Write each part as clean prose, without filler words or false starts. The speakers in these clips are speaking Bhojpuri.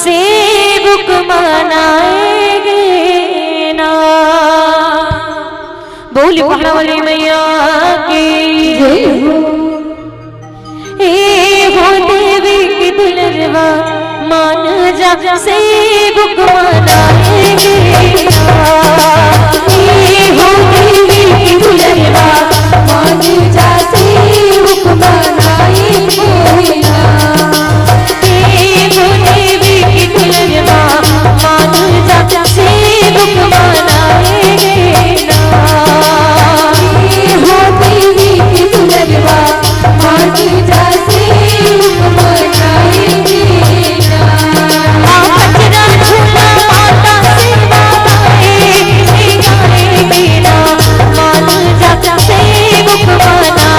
सेवक मनाएंगे ना। बोल पहाड़ वाली मैया की जय हो। हो देवी की दुल्हनवा मान जा सेवक मनाएंगे ना। हो देवी की दुल्हनवा मान जा सेवक मनाएंगे ना। हो देवी की दुल्हनवा मान जा सेवक मनाएंगे ना। हो देवी की दुल्हनवा मान जा सेवक मनाएंगे ना। बजरा झूला माता सेवा गाएंगे ना। मान जा सेवक मनाएंगे ना।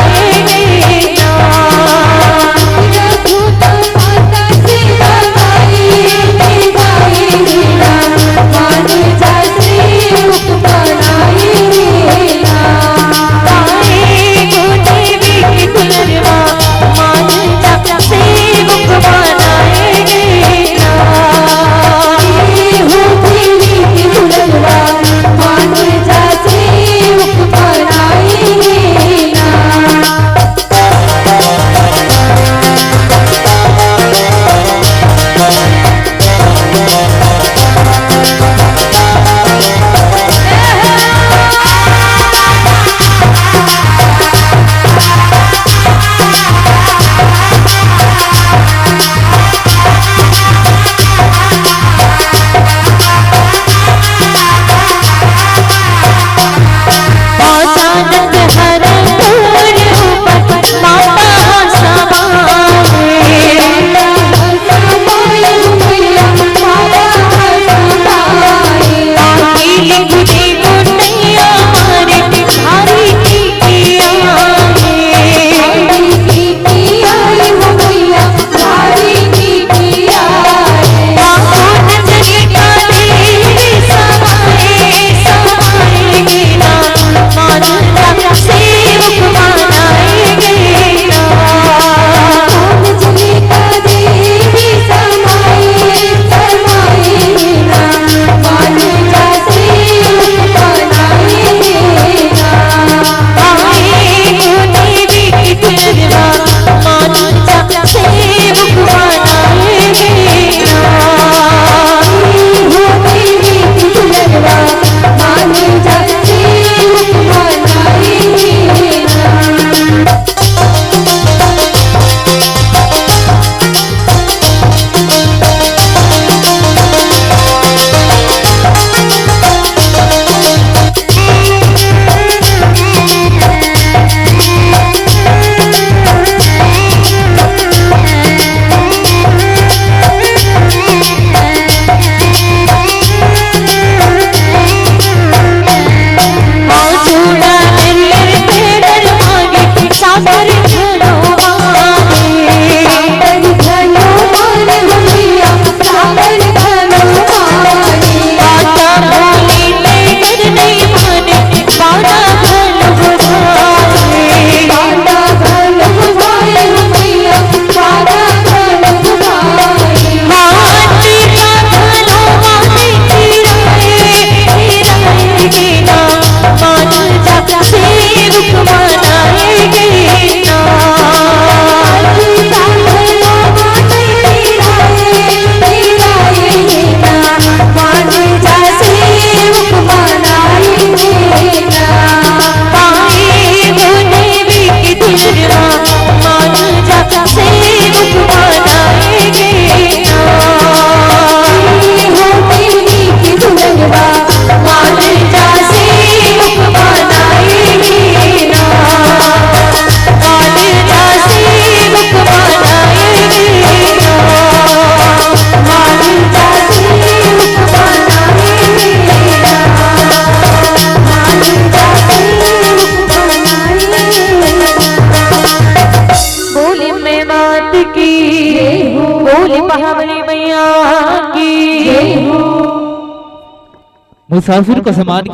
मुसाफिर को सामान की